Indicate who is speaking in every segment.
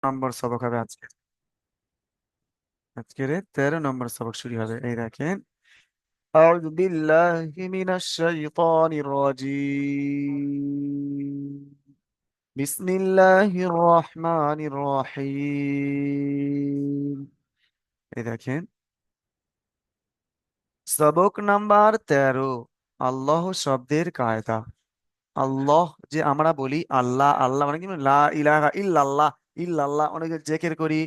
Speaker 1: নম্বর সবক হবে আজকে। আজকের 13 নম্বর সবক শুরু হবে, এই দেখেন। আউযু বিল্লাহি মিনাশ শাইতানির রাজীম। বিসমিল্লাহির রহমানির রহিম। এই দেখেন, সবক নাম্বার 13, আল্লাহ শব্দের কায়দা। আল্লাহ, যে আমরা বলি আল্লাহ আল্লাহ মানে কি, লা ইলাহা ইল্লাল্লাহ, ইল্লাল্লাহ অনেকে জেকের করি,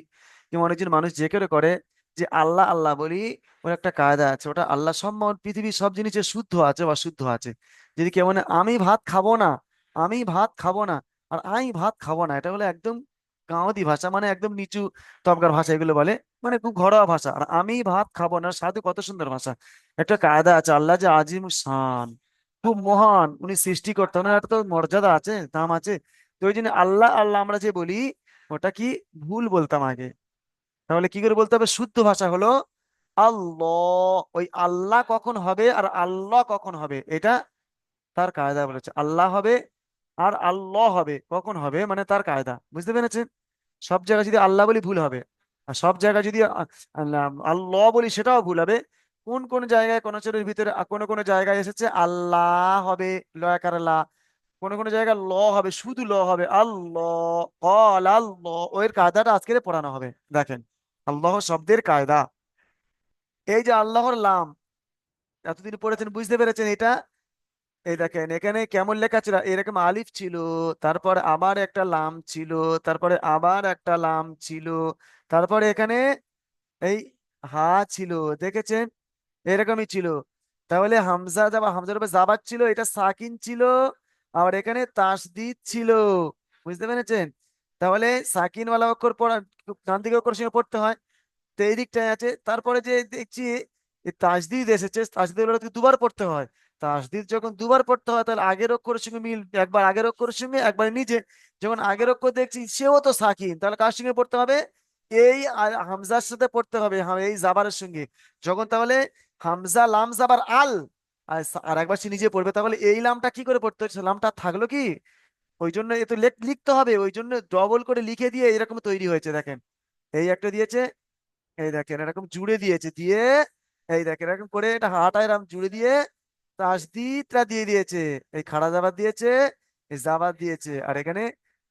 Speaker 1: কিংবা অনেকজন মানুষ জেকের করে, যে আল্লাহ আল্লাহ বলি। ওর একটা কায়দা আছে, ওটা আল্লাহ সব পৃথিবীর সব জিনিসে শুদ্ধ আছে বা অশুদ্ধ আছে। যদি কেউ মানে আমি ভাত খাবো না, আমি ভাত খাবো না, আর আই ভাত খাবো না, এটা হলো একদম গাঁওয়াতি ভাষা, মানে একদম নিচু তবকার ভাষা এগুলো বলে, মানে খুব ঘরোয়া ভাষা। আর আমি ভাত খাবো না সাধু কত সুন্দর ভাষা। একটা কায়দা আছে, আল্লাহ যে আজিম শান, খুব মহান, উনি সৃষ্টিকর্তা, ওনার একটা তো মর্যাদা আছে, দাম আছে। তো ওই জন্য আল্লাহ আল্লাহ আমরা যে বলি, ওটা কি ভুল বলতাম আগে। তাহলে কি করে বলতে হবে? শুদ্ধ ভাষা হলো আল্লাহ। ওই আল্লাহ কখন হবে আর আল্লাহ কখন হবে, এটা তার কায়দা বলেছে। আল্লাহ হবে আর আল্লাহ হবে, কখন হবে মানে তার কায়দা, বুঝতে পেরেছেন? সব জায়গায় যদি আল্লাহ বলি ভুল হবে, আর সব জায়গায় যদি আল্লাহ বলি সেটাও ভুল হবে। কোন কোন জায়গায় কোন চরের ভিতরে কোন কোন জায়গায় এসেছে আল্লাহ হবে, লয়াকার লা। কোন কোন জায়গায় ল হবে, শুধু ল হবে, আল্লাহ কল আল্লাহ। ওর কায়দাটা আজকে পড়ানো হবে। দেখেন, আল্লাহ শব্দের কায়দা। এই যে আল্লাহর লাম, এতদিন পড়েছেন, বুঝতে পেরেছেন এটা? এই দেখেন, এখানে কেমন লেখা ছিল, এরকম আলিফ ছিল, তারপর আবার একটা লাম ছিল, তারপরে আবার একটা লাম ছিল, তারপরে এখানে এই হা ছিল, দেখেছেন? এরকমই ছিল। তাহলে হামজা যাবা, হামজার উপর জাবাত ছিল, এটা সাকিন ছিল, আবার এখানে তাসদিদ ছিল, বুঝতে পেরেছেন? তাহলে সাকিন ওয়ালা অক্ষর পড়া, ডান দিকে অক্ষর সঙ্গে পড়তে হয়, তো এই দিকটায় আছে। তারপরে যে দেখছি এই তাসদিদ এসেছে, তাসদিদ দুবার পড়তে হয়। তাসদিদ যখন দুবার পড়তে হয়, তাহলে আগের অক্ষরের সঙ্গে মিল, একবার আগের অক্ষরের সঙ্গে একবার নিচে। যখন আগের অক্ষর দেখছি সেও তো সাকিন, তাহলে কার সঙ্গে পড়তে হবে? এই হামজার সাথে পড়তে হবে, এই জাবারের সঙ্গে। যখন তাহলে হামজা লাম জাবার আল, আর একবার সে নিজে পড়বে, তাহলে এই লামটা কি করে পড়তে হচ্ছে? লামটা থাকলো কি? ওই জন্য এ তো লিখতে হবে, ওই জন্য ডবল করে লিখে দিয়ে এরকম তৈরি হয়েছে। দেখেন, এই একটা দিয়েছে, এই দেখেন এরকম জুড়ে দিয়েছে, দিয়ে এই দেখেন এরকম করে এটা হাঁটা এরকম জুড়ে দিয়ে তাসদিদটা দিয়ে দিয়েছে। এই খাড়া জাবাদ দিয়েছে, এই জাবাদ দিয়েছে, আর এখানে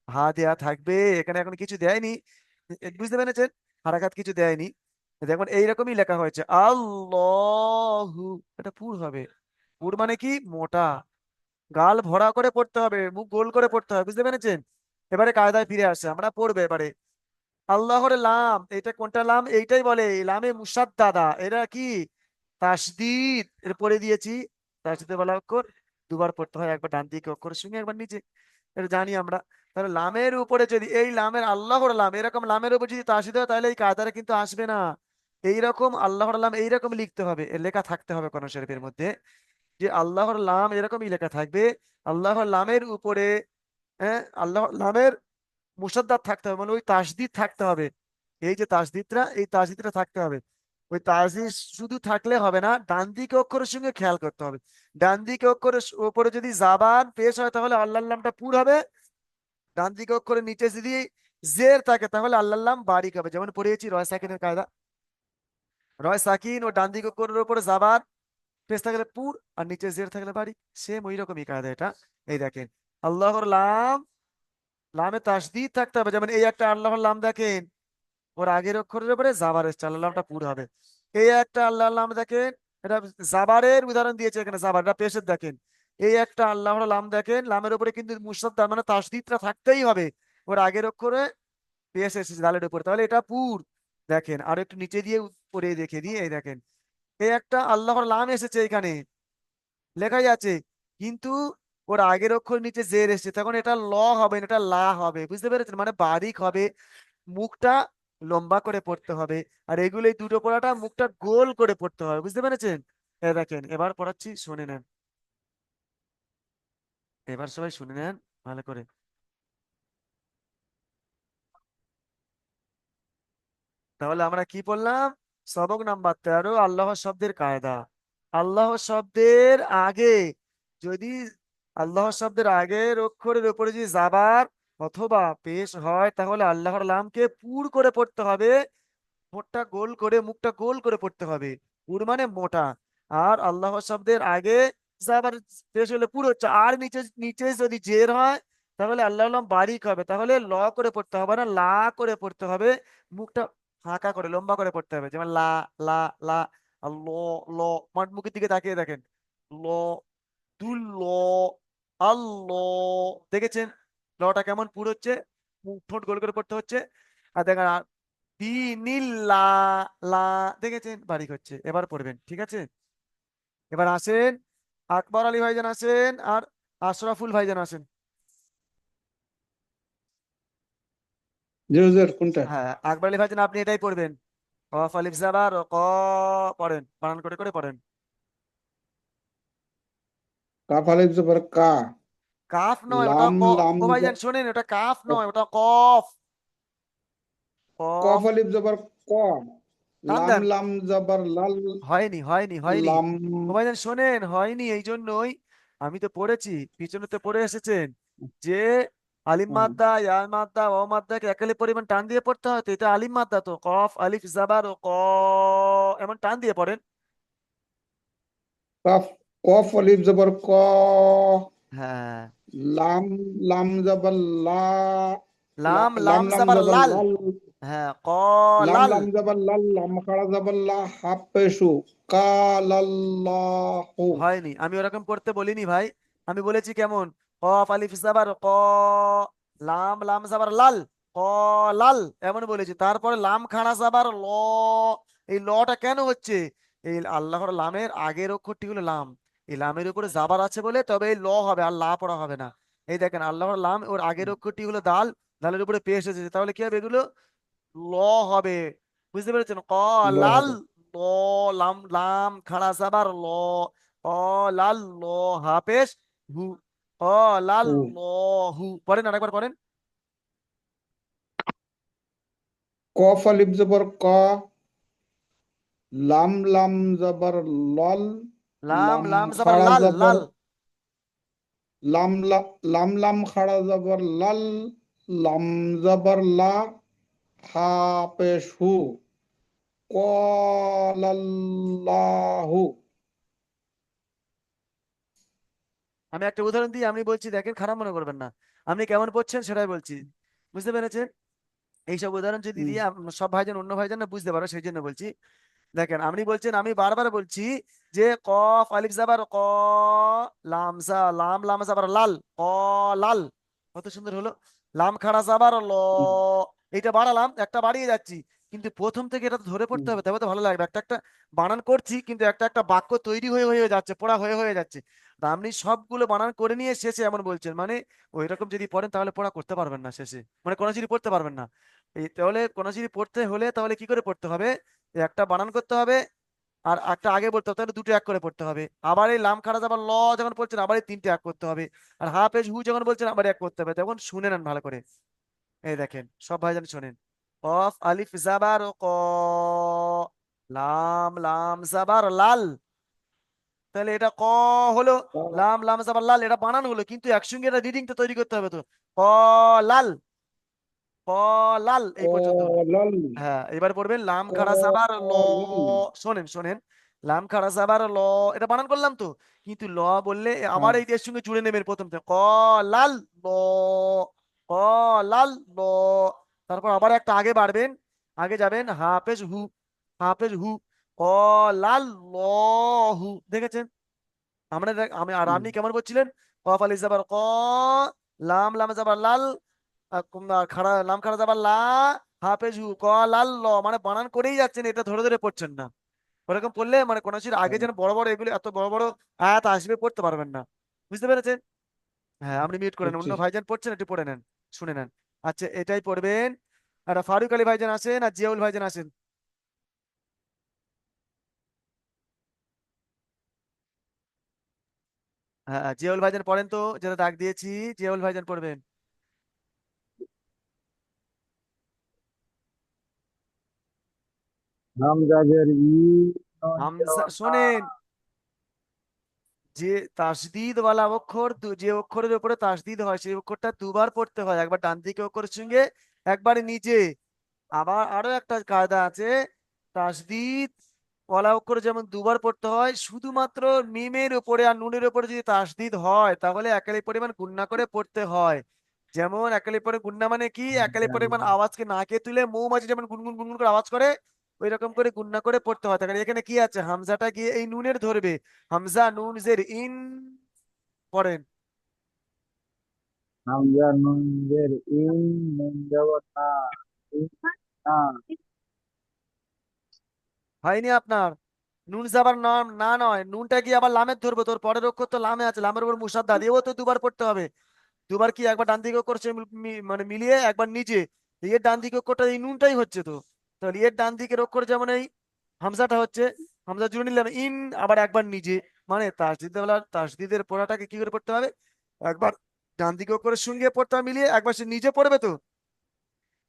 Speaker 1: হা দেয়া থাকবে। এখানে এখন কিছু দেয়নি, বুঝতে পেরেছেন? হারাকাত কিছু দেয়নি। দেখুন এইরকমই লেখা হয়েছে আল্লাহু। এটা পুর হবে। পুর মানে কি? মোটা, গাল ভরা করে পড়তে হবে, মুখ গোল করে পড়তে হবে, বুঝতে পেরেছেন? এবারে কায়দায় ফিরে আসে, আমরা পড়বে এবারে। আল্লাহর লাম, এটা কোনটা লাম? এইটাই বলে লামে মুসাদ্দাদা। এটা কি? তাসদিদ। এর পরে দিয়েছি তাসদিদে বলা অক্ষর দুবার পড়তে হয়, একবার ডান দিকে অক্ষরের সঙ্গে একবার নিচে, এটা জানি আমরা। তাহলে লামের উপরে যদি এই লামের, আল্লাহর লাম এরকম লামের উপর যদি তাসদিদ হয়, তাহলে এই কায়দাটা কিন্তু আসবে না। এইরকম আল্লাহর লাম এইরকম লিখতে হবে, এর লেখা থাকতে হবে কোরআন শরীফের মধ্যে, যে আল্লাহর লাম এরকমই লেখা থাকবে। আল্লাহর লামের উপরে, হ্যাঁ, আল্লাহর নামের মুসাদ্দাত থাকতে হবে, মানে ওই তাসদিদ থাকতে হবে। এই যে তাসদিদটা, এই তাসদিদটা থাকতে হবে। ওই তাসদিদ শুধু থাকলে হবে না, ডান দিকে অক্ষরের সঙ্গে খেয়াল করতে হবে। ডান দিকে অক্ষরের উপরে যদি জাবান পেশ হয়, তাহলে আল্লাহর নামটা পুর হবে। ডান দিকে অক্ষরের নিচে যদি জের থাকে, তাহলে আল্লাহর নাম বারিক হবে। যেমন পড়িয়েছি রয় সাকিনের কায়দা, রয় সাকিন ও ডান দিকে অক্ষরের উপরে জাবান পেশ থাকলে পুর, আর নিচে জের থাকলে বারিক। সেম ওই রকমই কায়দা এটা। এই দেখেন, আল্লাহর লাম, লামে তাসদিদ থাকতে হবে। যেমন এই একটা আল্লাহর লাম দেখেন, ওর আগের অক্ষরের উপরে জাবার এসছে, আল্লাহ নামটা পুরো হবে। এই একটা আল্লাহর নাম দেখেন, এটা জাবারের উদাহরণ দিয়েছে এখানে, জাবার, এটা পেশের দেখেন। এই একটা আল্লাহর নাম দেখেন, লামের উপরে কিন্তু মুসাদ্দাদ মানে তাসদিদটা থাকতেই হবে। ওর আগের অক্ষরে পেশ এসেছে দালের উপরে, তাহলে এটা পুর। দেখেন আর একটু নিচে দিয়ে উপরে দেখে দিয়ে, এই দেখেন এই একটা আল্লাহর নাম এসেছে এখানে, লেখাই আছে, কিন্তু ওর আগের অক্ষর নিচে জের এসেছে, তখন এটা ল হবে না, এটা লা হবে, বুঝতে পেরেছেন? মানে বারিক হবে, মুখটা লম্বা করে পড়তে হবে। আর এগুলো এই দুটো পড়াটা মুখটা গোল করে পড়তে হবে, বুঝতে পেরেছেন? দেখেন এবার পড়াচ্ছি, শুনে নেন। এবার সবাই শুনে নেন ভালো করে। তাহলে আমরা কি বললাম? সবক নাম্বার 13, আল্লাহ শব্দের কায়দা। আল্লাহ শব্দের আগে যদি, আল্লাহ শব্দের আগের অক্ষরের উপরে যদি জাবার অথবা পেশ হয়, তাহলে আল্লাহর লামকে পুর করে পড়তে হবে। ঠোঁটটা গোল করে, মুখটা গোল করে পড়তে হবে। পুর মানে মোটা। আর আল্লাহ শব্দের আগে আবার পেশ হলে পুরো হচ্ছে, আর নিচে নিচে যদি জের হয় তাহলে আল্লাহ নাম বারিক হবে। তাহলে ল করে পড়তে হবে না, লা করে পড়তে হবে। মুখটা ফাঁকা করে লম্বা করে পড়তে হবে, যেমন লা, লা, লা। আর ল, ল, আমার মুখের দিকে তাকিয়ে দেখেন। ল, দুল, আল্লাহ। দেখেছেন লটা কেমন পুরো হচ্ছে? মুখ ঠোঁট গোল করে পড়তে হচ্ছে। আর দেখেন বিনিল্লা, লা, দেখেছেন বারিক হচ্ছে। এবার পড়বেন, ঠিক আছে? এবার আসেন, আকবর আলী ভাইজান আসেন, আর আশরাফুল ভাইজান আসেন।
Speaker 2: জি হুজুর, কোনটা?
Speaker 1: হ্যাঁ, আকবর আলী ভাইজান আপনি এটাই পড়বেন। কফ আলিফ জাবার ক, পড়েন, বানান করে করে পড়েন।
Speaker 2: কাফ আলিফ জবর কা।
Speaker 1: কাফ নয়, ওটা
Speaker 2: লাম
Speaker 1: ক।
Speaker 2: লাম
Speaker 1: ও ভাইজান শোনেন, ওটা কাফ নয়, ওটা কফ।
Speaker 2: কফ
Speaker 1: কফ।
Speaker 2: আলিফ জবর ক।
Speaker 1: টান
Speaker 2: লাম
Speaker 1: দেন।
Speaker 2: লাম জবর লাল।
Speaker 1: হয়নি, হয়নি, হয়নি।
Speaker 2: লাম।
Speaker 1: ও ভাইজান শোনেন, হয়নি এই জন্যই আমি তো পড়েছি, পিছনে তো পড়ে এসেছেন যে আলিম মাদ্দা, ইয়া মাদ্দা, ও মাদ্দাকে একালি পরিমাণ টান দিয়ে পড়তে হয়। তো এটা আলিম মাদ্দা, তো কফ আলিফ জাবার ও ক, এমন টান দিয়ে পড়েন।
Speaker 2: কাফ কফ আলিফ জবর ক।
Speaker 1: হ্যাঁ।
Speaker 2: লাম লাম জবর লা।
Speaker 1: লাম
Speaker 2: লাম
Speaker 1: লাম
Speaker 2: লাম
Speaker 1: জাবার
Speaker 2: জবর
Speaker 1: লাল।
Speaker 2: লাল।
Speaker 1: হ্যাঁ, ক,
Speaker 2: লাম
Speaker 1: লাল।
Speaker 2: লাম জবর লাল, লাম খাড়া জবর লা, হাফেশু। কালাল্লাহু।
Speaker 1: হয়নি, আমি ওরকম করতে বলিনি ভাই। আমি বলেছি কেমন, কফ আলিফ জাবার ক, লাম লাম জাবার লাল, ক, লাল, এমন বলেছি। তারপরে লাম খাড়া জাবার ল। এই লটা কেন হচ্ছে? এই আল্লাহর লামের আগের অক্ষরটি হলো লাম। এই লামের উপরে জাবার আছে বলে তবে এই ল হবে, আর লা পড়া হবে না। এই দেখেন আল্লাহর লাম, ওর আগের অক্ষরটি হলো দাল, দালের উপরে পেশ এসেছে, তাহলে কি হবে এগুলো? ল হবে। বুঝতে পেরেছেন? ক,
Speaker 2: ল
Speaker 1: লাল,
Speaker 2: হবে।
Speaker 1: ল, লাম লাম খাড়া সাবার ল, ক, লাল, ল, হাফেজ, হু, ক, লাল,
Speaker 2: হু।
Speaker 1: ল, হু। পড়েন, আরেকবার পড়েন।
Speaker 2: কফ আলিফ জবর ক। লাম লাম জবর লল।
Speaker 1: লাম
Speaker 2: লাম
Speaker 1: লাম সাবার
Speaker 2: খাড়া
Speaker 1: লাল,
Speaker 2: জবর
Speaker 1: লাল।
Speaker 2: লাম লাম খাড়া জবর লাল। লাম জবর লা, হা পেশ হু। কলাল্লাহু।
Speaker 1: আমি একটা উদাহরণ দিই, আমি বলছি দেখেন, খারাপ মনে করবেন না। আপনি কেমন পড়ছেন সেটাই বলছি। বুঝতে পেরেছেন? এইসব উদাহরণ যদি
Speaker 2: হুম,
Speaker 1: দিয়ে সব ভাইজান অন্য ভাইজান না বুঝতে পারো, সেই জন্য বলছি। দেখেন আপনি বলছেন, আমি বারবার বলছি যে কফ আলিফ জাবার ক, লাম লাম লাম জাবার লাল, ক, লাল। কত সুন্দর হলো। লাম খাড়া জাবার ল,
Speaker 2: হুম,
Speaker 1: এইটা বাড়ালাম, একটা বাড়িয়ে যাচ্ছি। কিন্তু প্রথম থেকে এটা তো ধরে পড়তে
Speaker 2: হুম,
Speaker 1: হবে, তবে তো ভালো লাগবে। একটা একটা বানান করছি, কিন্তু একটা একটা বাক্য তৈরি হয়ে হয়ে যাচ্ছে, পড়া হয়ে হয়ে যাচ্ছে। তা আপনি সবগুলো বানান করে নিয়ে শেষে এমন বলছেন, মানে ওই রকম যদি পড়েন তাহলে পড়া করতে পারবেন না শেষে, মানে কোনো যদি পড়তে পারবেন না। এই তাহলে কোনো যদি পড়তে হলে তাহলে কি করে পড়তে হবে? এই একটা বানান করতে হবে, আর একটা আগে বলতে হবে, তাহলে দুটো এক করে পড়তে হবে। আবার এই লাম খাড়া আবার ল যখন পড়ছেন, আবার এই তিনটে এক করতে হবে। আর হাফেজ হু যখন বলছেন, আবার এক করতে হবে। তখন শুনে নেন ভালো করে। এই দেখেন সব ভাইজান শোনেন। কফ আলিফ জাবার ক, লাম লাম জাবার লাল। তাহলে এটা ক হলো। লাম লাম জাবার লাল, এটা বানান হলো, কিন্তু একসঙ্গে এটা রিডিংটা তৈরি করতে হবে তো। ক, লাল, ক, লাল, এই পর্যন্ত হলো।
Speaker 2: কলাল।
Speaker 1: হ্যাঁ, এবার পড়বেন লাম খাড়া সাবার ল।
Speaker 2: কলাল।
Speaker 1: শোনেন শোনেন, লাম খাড়া সাবার ল, এটা বানান করলাম তো। কিন্তু ল বললে আবার
Speaker 2: হ্যাঁ,
Speaker 1: এই এর সঙ্গে জুড়ে নেবেন প্রথম থেকে, ক, লাল, ল, ক, লাল, ল। তারপর আবার একটা আগে বাড়বেন, আগে যাবেন, হাফেজ হু, হাফেজ হু, ক, লাল, ল, হু। দেখেছেন? আমি আর
Speaker 2: হুম,
Speaker 1: আপনি কেমন বলছিলেন? কফ আলিফ জাবার ক, লাম লাম জাবার লাল, খাড়া লাম খাড়া যাবার লা, হাফেজ হু, ক, লাল, ল, মানে বানান করেই যাচ্ছেন, এটা ধরে ধরে পড়ছেন না। ওরকম পড়লে মানে কোন কিছুর আগে
Speaker 2: হ্যাঁ,
Speaker 1: যেন বড় বড় এগুলো এত বড় বড় আয়াত আসবে, পড়তে পারবেন না। বুঝতে পেরেছেন? হ্যাঁ, আপনি মিউট করেন,
Speaker 2: বুঝছি।
Speaker 1: অন্য ভাইজান পড়ছেন, একটু পড়ে নেন, শুনে নেন। আচ্ছা, এটাই পড়বেন। একটা ফারুক আলী ভাইজান আছেন, আর জিয়াউল ভাইজান আছেন। হ্যাঁ, জিয়াউল ভাইজান পড়েন তো, যেটা ডাক দিয়েছি। জিয়াউল ভাইজান পড়বেন।
Speaker 2: হামজাজের ই, নুন জের
Speaker 1: হামজা
Speaker 2: না।
Speaker 1: শোনেন, যে তাসদিদ ওয়ালা অক্ষর, যে অক্ষরের উপরে তাসদিদ হয় সেই অক্ষরটা দুবার পড়তে হয়, একবার ডান দিকে অক্ষরের সঙ্গে, একবার নিচে। আবার আরো একটা কায়দা আছে, তাসদিদ ওয়ালা অক্ষর যেমন দুবার পড়তে হয়, শুধুমাত্র মিমের উপরে আর নুনের উপরে যদি তাসদিদ হয় তাহলে একালি পরিমাণ গুণনা করে পড়তে হয়। যেমন একালি পরে গুণনা মানে কি, একালি পরিমাণ আওয়াজকে নাকে তুলে মৌমাছি যেমন গুনগুন গুনগুন করে আওয়াজ করে, ওই রকম করে গুণনা করে পড়তে হয়। তাহলে এখানে কি আছে, হামজাটা গিয়ে এই নুনের ধরবে, হামজা নুন জের ইন, পড়েন।
Speaker 3: হামজা নুন জের ইন, নুন জবর না, ইন না।
Speaker 1: হয়নি আপনার? নুন যাবার নাম না নয়, নুনটা কি আবার লামের ধরবো, তোর পরের অক্ষর তো লামে আছে, লামের উপর মুসাদ্দা দিয়েও তো দুবার পড়তে হবে। দুবার কি, একবার ডান দিকে করছে মানে মিলিয়ে, একবার নিচে। এর ডান দিকে অক্ষরটা এই নুনটাই হচ্ছে তো। তাহলে এর ডান দিকের অক্ষর যেমন এই হামজাটা হচ্ছে, হামজা জুড়ে নিলাম ইন, আবার একবার নিজে। মানে তাসদিদ বেলা তাসদিদের পড়াটাকে কি করে পড়তে হবে, একবার ডান দিকে অক্ষরের সঙ্গে পড়তে হবে মিলিয়ে, একবার সে নিজে পড়বে তো।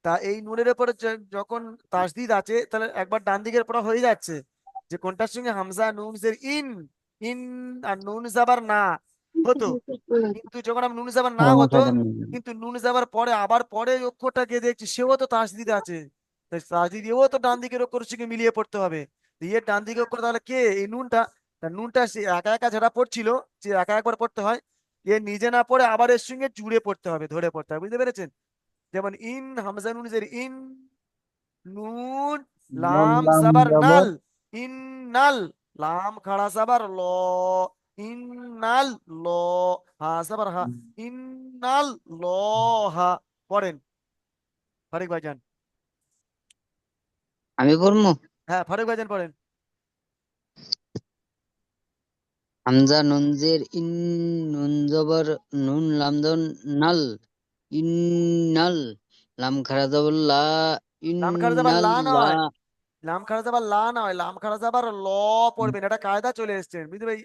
Speaker 1: তা এই নুনের উপরে যখন তাসদিদ আছে তাহলে একবার ডান দিকের পড়া হয়ে যাচ্ছে, যে কোনটার সঙ্গে হামজা নুন জের ইন, ইন আর নুন যাবার না হতো। কিন্তু যখন আমি নুন যাবার না হতো,
Speaker 3: সমস্যাটা নেই।
Speaker 1: কিন্তু নুন যাবার পরে আবার পরে ওই অক্ষরটাকে দেখছি সেও তো তাসদিদ আছে, তাই তাসদিদ এও তো ডান দিকের অক্ষরের সঙ্গে মিলিয়ে পড়তে হবে। তো এর ডান দিকের অক্ষর তাহলে কে, এই নুনটা। তা নুনটা সে একা একা যারা পড়ছিল, যে একা একবার পড়তে হয়, এ নিজে না পড়ে আবার এর সঙ্গে জুড়ে পড়তে হবে, ধরে পড়তে হবে, বুঝতে পেরেছেন? যেমন ইন, হামজা নুন জের ইন, নুন,
Speaker 3: নুন
Speaker 1: লাম
Speaker 3: লাম
Speaker 1: সাবার
Speaker 3: জবর।
Speaker 1: নাল, ইন নাল, লাম খাড়া সাবার ল, ইন নাল ল, হা সাবার হা, ইন নাল ল, হা। পড়েন ফারুক ভাইজান।
Speaker 4: আমি পড়বো।
Speaker 1: হ্যাঁ ফারুক ভাইজান পড়েন।
Speaker 4: হামজা নুনজের ইন, নুন জবর নুন লামদন নাল, ইন্নাল, লাম খারা জবর লা,
Speaker 1: লাম খাড়া যাবার লা
Speaker 4: ইন্নাল্লা।
Speaker 1: নয়, লাম খাড়া যাবার লা নয়, লাম খাড়া যাবার ল পড়বেন, এটা কায়দা চলে এসছেন, বুঝতে ভাই?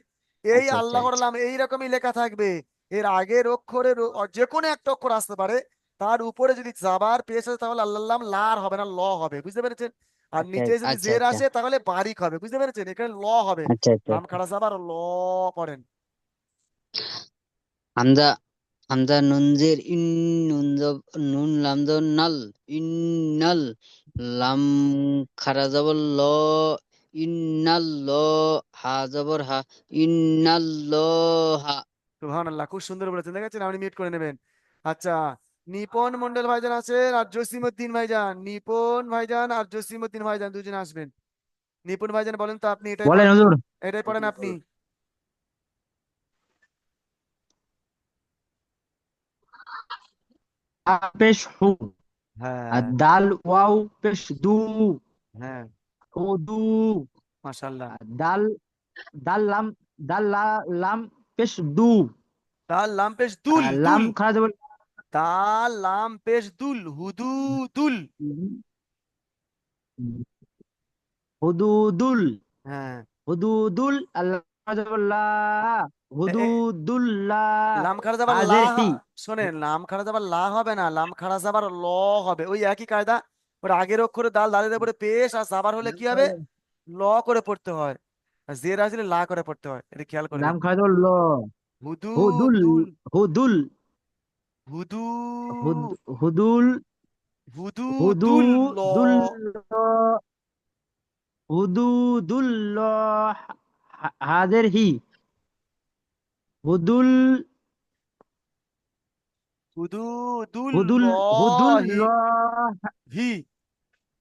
Speaker 1: এই
Speaker 4: আচ্ছা আচ্ছা
Speaker 1: আল্লাহর
Speaker 4: আচ্ছা।
Speaker 1: নাম এইরকমই লেখা থাকবে, এর আগের অক্ষরের যে কোনো একটা অক্ষর আসতে পারে, তার উপরে যদি জাবার পেশ আসে তাহলে আল্লাহর নাম লার হবে না, ল হবে, বুঝতে পেরেছেন? আর
Speaker 4: আচ্ছা
Speaker 1: নিচে যদি
Speaker 4: আচ্ছা
Speaker 1: জের
Speaker 4: আচ্ছা
Speaker 1: আসে তাহলে বারিক হবে, বুঝতে পেরেছেন? এখানে ল হবে।
Speaker 4: আচ্ছা আচ্ছা
Speaker 1: লাম
Speaker 4: আচ্ছা।
Speaker 1: খাড়া যাবার ল, পড়েন।
Speaker 4: হামজা, হামজা নুনজের ইন, নুন লামদন নাল, ইন্নাল, লাম খারা জবর ল, ইন্নাল ল, হা জবর হা, ইন্নাল্ল হা।
Speaker 1: সুবহানাল্লাহ, খুব সুন্দর বলেছেন, দেখেছেন? আপনি মিউট করে নেবেন। আচ্ছা, নিপন মন্ডল ভাইজান আছেন আর জসিমউদ্দিন ভাইজান, নিপন ভাইজান আর জসিমউদ্দিন ভাইজান দুজন আসবেন। নিপুণ ভাইজান বলেন তো, আপনি এটাই
Speaker 3: বলেন
Speaker 1: পড়েন,
Speaker 3: হুজুর।
Speaker 1: এটাই পড়েন আপনি।
Speaker 3: পেশ হু। আর
Speaker 1: হ্যাঁ।
Speaker 3: দাল ওয়াও পেশ দু।
Speaker 1: হ্যাঁ।
Speaker 3: উদু।
Speaker 1: মাশাল্লাহ।
Speaker 3: আর দাল, দাল লাম, দাল লাম পেশ দু।
Speaker 1: তাল লাম পেশ দুল,
Speaker 3: আর লাম
Speaker 1: দুল।
Speaker 3: খারা জবর।
Speaker 1: তাল লাম পেশ দুল, হুদু দুল।
Speaker 3: হুদুদুল,
Speaker 1: হ্যাঁ।
Speaker 3: হুদুদুল, আল্লাহ খারা জবর লা,
Speaker 1: এ, এ,
Speaker 3: হুদুদুল্লাহ।
Speaker 1: লাম খাড়া যাবার লা
Speaker 3: হাজের হি।
Speaker 1: শোনেন, লাম খাড়া যাবার লা হবে না, লাম খাড়া যাবার ল হবে, ওই একই কায়দা। ওর আগের অক্ষরে দাল, দালের উপরে পেশ, আর যাবার হলে কি হবে, ল করে পড়তে হয়। আর জের আসলে লা করে পড়তে হয়, এটা খেয়াল
Speaker 3: লাম
Speaker 1: করবেন।
Speaker 3: খারা জবর ল।
Speaker 1: হুদু
Speaker 3: হুদুল,
Speaker 1: দুল,
Speaker 3: হুদুল,
Speaker 1: হুদু,
Speaker 3: হুদুল,
Speaker 1: হুদু দুল ল।
Speaker 3: হুদুদুল, হুদুদুল্লাহ। হাজের হি। হুদুল,
Speaker 1: হুদু দুল
Speaker 3: হুদুল,
Speaker 1: লহি,
Speaker 3: হুদুল্লাহ,
Speaker 1: হি,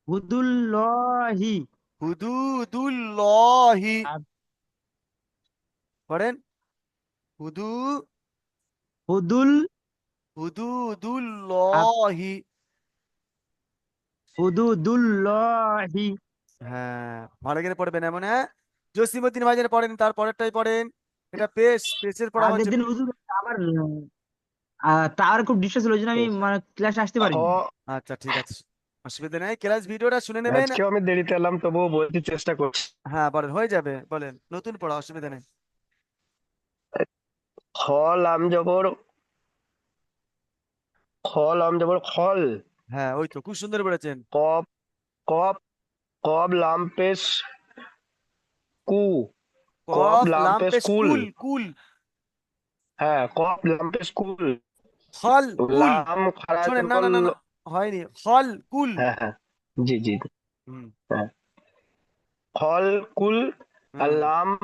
Speaker 3: হুদুল্লাহি।
Speaker 1: হুদু দুল লহি। পড়েন, হুদু,
Speaker 3: হুদুল,
Speaker 1: হুদু দুল লহি।
Speaker 3: হুদুদুল্লাহি।
Speaker 1: হ্যাঁ, ভালো করে পড়বেন এমন, হ্যাঁ। জসিমউদ্দিন ভাইজান পড়েন, তার পরেরটাই পড়েন। এটা পেশ, পেশের পড়া
Speaker 3: আগের
Speaker 1: হচ্ছে।
Speaker 3: দিন হুজুর আমার টাওয়ার খুব ডিস্টার্ব ছিল, ওই জন্য আমি মানে ক্লাসে আসতে
Speaker 2: খ
Speaker 3: পারিনি।
Speaker 1: আচ্ছা ঠিক আছে, অসুবিধা নেই, ক্লাস ভিডিওটা শুনে নেবেন।
Speaker 2: আজকেও আমি দেরিতে এলাম, তবুও বলতে চেষ্টা করছি।
Speaker 1: হ্যাঁ বলেন, হয়ে যাবে, বলেন, নতুন পড়া, অসুবিধা নেই।
Speaker 2: খ লাম জবর, খ লাম জবর খল।
Speaker 1: হ্যাঁ ওই তো, খুব সুন্দর বলেছেন।
Speaker 2: কপ, কপ, কব লাম পেশ কু।
Speaker 5: কফ
Speaker 1: কফ
Speaker 5: লাম
Speaker 1: লাম
Speaker 5: পেশ
Speaker 1: পেশ
Speaker 5: কুল।
Speaker 1: কুল কুল।
Speaker 5: হ্যাঁ, কফ লাম পেশ কুল।
Speaker 1: হল কুল।
Speaker 5: লাম খাড়া
Speaker 1: শোনেন, না
Speaker 5: জবর
Speaker 1: না না
Speaker 5: ল।
Speaker 1: না, হয়নি, হল কুল।
Speaker 5: হ্যাঁ হ্যাঁ, জি জি।
Speaker 1: হুম
Speaker 5: হ্যাঁ, খল কুল। আর
Speaker 1: হুম।
Speaker 5: লাম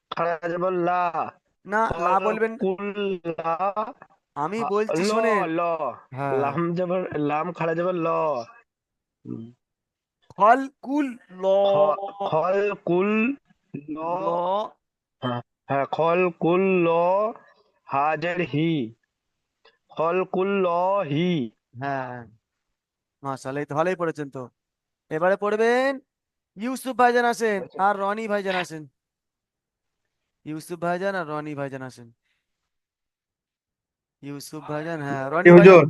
Speaker 5: খাড়া জবর লা।
Speaker 1: না, লা
Speaker 5: খল
Speaker 1: বলবেন।
Speaker 5: কুল লা।
Speaker 1: আমি
Speaker 5: হা-
Speaker 1: বলছি
Speaker 5: ল
Speaker 1: শোনেন।
Speaker 5: ল।
Speaker 1: হ্যাঁ,
Speaker 5: লাম জবর, লাম খাড়া জবর ল। হুম।
Speaker 1: হল কুল ল।
Speaker 5: খল কুল ল।
Speaker 1: ল।
Speaker 5: হ্যাঁ হ্যাঁ, খল কুল ল। হাজের হি। খল কুল ল হি।
Speaker 1: হ্যাঁ, মাশাআল্লাহ, এই তো ভালোই পড়েছেন তো। এবারে পড়বেন ইউসুফ ভাইজান আসেন আর রনি ভাইজান আসেন। ইউসুফ ভাইজান আর রনি ভাইজান আসেন। ইউসুফ ভাইজান, হ্যাঁ,
Speaker 2: জি
Speaker 1: রনি ভাইজান।
Speaker 2: হুজুর।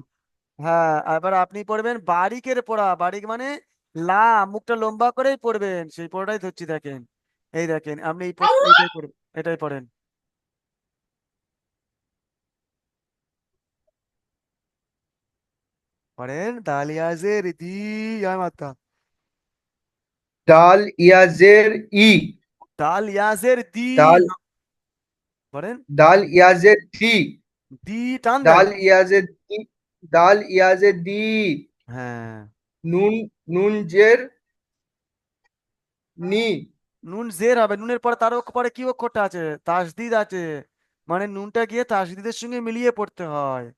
Speaker 1: হ্যাঁ, এবার আপনি পড়বেন বারিকের পড়া। বারিক মানে লা, মুখটা লম্বা করেই পড়বেন, সেই পড়াটাই ধরছি, দেখেন। এই দেখেন, আপনি এইটাই পড়বেন, এটাই পড়েন। পড়েন দালিয়াজের দি, আয় মাতা।
Speaker 2: ডাল ইয়াজের ই।
Speaker 1: দাল ইয়াজের দি।
Speaker 2: ডাল,
Speaker 1: পড়েন
Speaker 2: ডাল ইয়াজের দি।
Speaker 1: দি, টান দেন।
Speaker 2: ডাল ইয়াজের দি। ডাল ইয়াজের দি।
Speaker 1: হ্যাঁ,
Speaker 2: নুন, নুন জের নি।
Speaker 1: নুন জের হবে, নুনের পরে তার পরে কি অক্ষরটা আছে? তাসদিদ আছে। মানে নুনটা গিয়ে তাসদিদের সঙ্গে মিলিয়ে পড়তে হয়।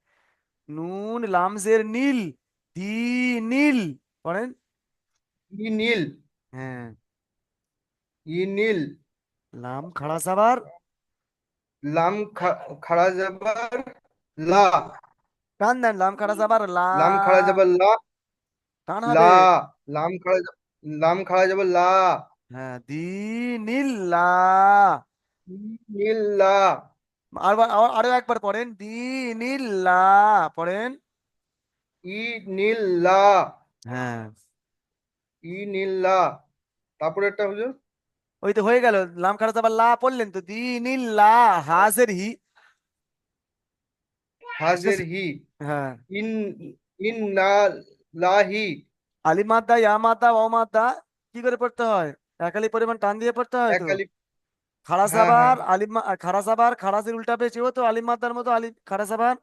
Speaker 1: নুন লামজের নীল, দি নীল। পড়েন।
Speaker 2: ই নীল।
Speaker 1: হ্যাঁ,
Speaker 2: ই নীল।
Speaker 1: লাম খাড়া সাবার।
Speaker 2: লাম খাড়া জবর লা।
Speaker 1: টান দেন, লাম খাড়া সাবার লা।
Speaker 2: লাম খাড়া জবর লা।
Speaker 1: টান
Speaker 2: লা।
Speaker 1: হবে।
Speaker 2: লাম খাড়া জবর লা।
Speaker 1: হ্যাঁ, দি নীল লা।
Speaker 2: ই নীল লা।
Speaker 1: আরো একবার পড়েন, দি নীল লা। পড়েন।
Speaker 2: ই নীল লা।
Speaker 1: হ্যাঁ,
Speaker 2: ই নীল লা। তারপরে একটা হুজুর।
Speaker 1: ওই তো হয়ে গেল। লাম খাড়া সাবার লা পড়লেন তো, দি নীল লা। হাজের হি।
Speaker 2: হাজের
Speaker 1: বুঝতেছি।
Speaker 2: হি।
Speaker 1: হ্যাঁ,
Speaker 2: ইন, ইন না লাহি।
Speaker 1: আলিফ মাদ্দা, ইয়া মাদ্দা, ও মাদ্দা, কি করে পড়তে হয়? একালি পরিমাণ টান দিয়ে পড়তে হয় তো।
Speaker 2: একালিপ।
Speaker 1: খাড়া
Speaker 2: হ্যাঁ হ্যাঁ,
Speaker 1: সাবার আলিফ খাড়া সাবার, খাড়াসের উল্টা পেয়েছে, ও তো আলিফ মাদ্দার মতো আলিফ খাড়া সাবার। আর